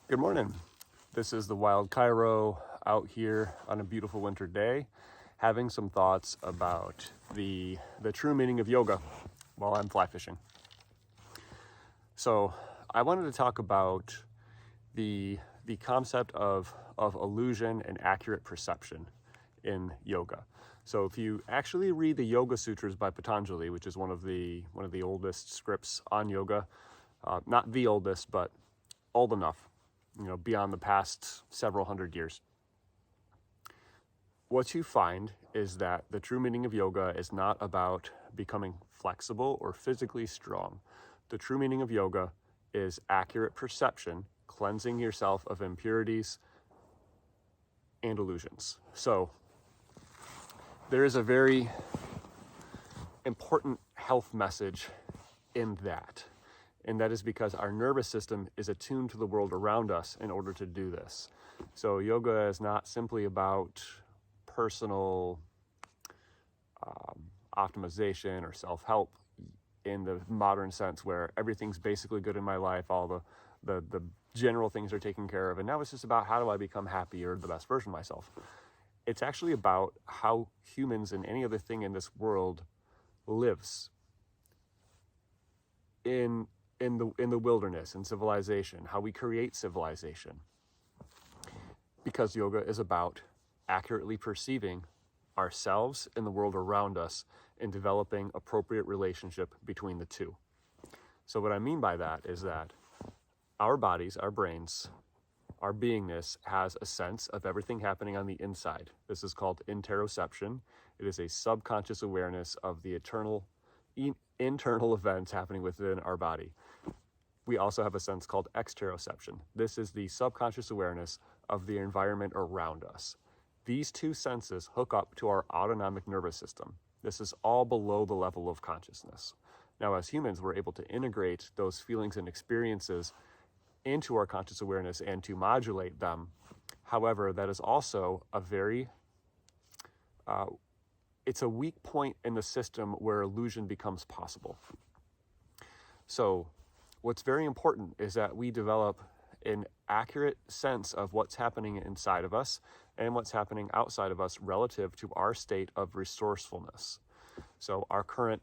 Good morning. This is the Wild Cairo out here on a beautiful winter day, having some thoughts about the true meaning of yoga while I'm fly fishing. So I wanted to talk about the concept of illusion and accurate perception in yoga. So if you actually read the Yoga Sutras by Patanjali, which is one of the oldest scripts on yoga, not the oldest, but old enough, beyond the past several hundred years. What you find is that the true meaning of yoga is not about becoming flexible or physically strong. The true meaning of yoga is accurate perception, cleansing yourself of impurities and illusions. So there is a very important health message in that. And that is because our nervous system is attuned to the world around us in order to do this. So yoga is not simply about personal optimization or self-help in the modern sense where everything's basically good in my life, all the general things are taken care of, and now it's just about how do I become happy or the best version of myself. It's actually about how humans and any other thing in this world lives in the wilderness, in civilization, how we create civilization. Because yoga is about accurately perceiving ourselves and the world around us and developing appropriate relationship between the two. So what I mean by that is that our bodies, our brains, our beingness has a sense of everything happening on the inside. This is called interoception. It is a subconscious awareness of the internal events happening within our body. We also have a sense called exteroception. This is the subconscious awareness of the environment around us. These two senses hook up to our autonomic nervous system. This is all below the level of consciousness. Now, as humans, we're able to integrate those feelings and experiences into our conscious awareness and to modulate them. However, that is also a very it's a weak point in the system where illusion becomes possible. So what's very important is that we develop an accurate sense of what's happening inside of us and what's happening outside of us relative to our state of resourcefulness. So our current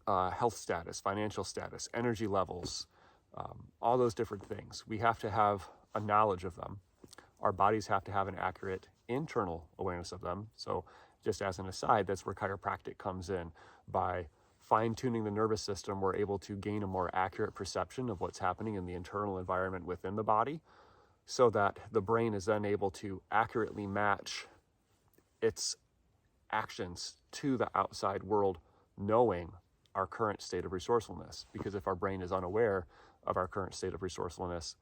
health status, financial status, energy levels, all those different things. We have to have a knowledge of them. Our bodies have to have an accurate internal awareness of them. So just as an aside, that's where chiropractic comes in. By fine-tuning the nervous system, we're able to gain a more accurate perception of what's happening in the internal environment within the body, so that the brain is then able to accurately match its actions to the outside world, knowing our current state of resourcefulness. Because if our brain is unaware of our current state of resourcefulness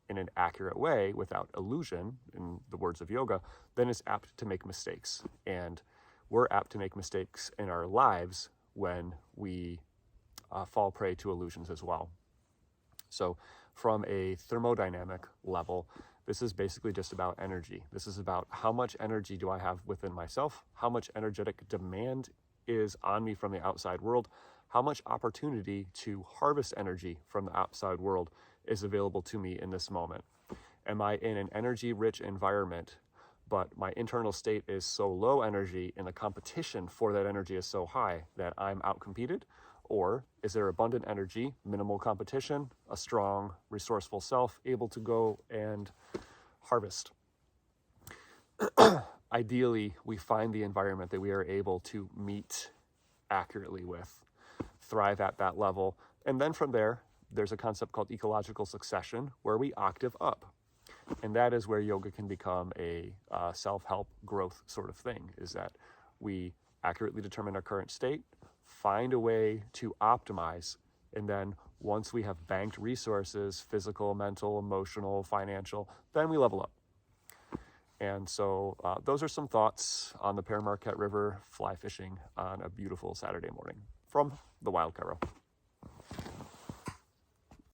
in an accurate way, without illusion, in the words of yoga, then it's apt to make mistakes. And we're apt to make mistakes in our lives when we fall prey to illusions as well. So from a thermodynamic level, this is basically just about energy. This is about how much energy do I have within myself, how much energetic demand is on me from the outside world, how much opportunity to harvest energy from the outside world is available to me in this moment. Am I in an energy-rich environment, but my internal state is so low energy and the competition for that energy is so high that I'm outcompeted? Or is there abundant energy, minimal competition, a strong, resourceful self able to go and harvest? Ideally, we find the environment that we are able to meet accurately with, thrive at that level, and then from there, there's a concept called ecological succession where we octave up. And that is where yoga can become a self-help growth sort of thing, is that we accurately determine our current state, find a way to optimize, and then once we have banked resources, physical, mental, emotional, financial, then we level up. And so those are some thoughts on the Paramarquette River fly fishing on a beautiful Saturday morning from the Wild Cairo.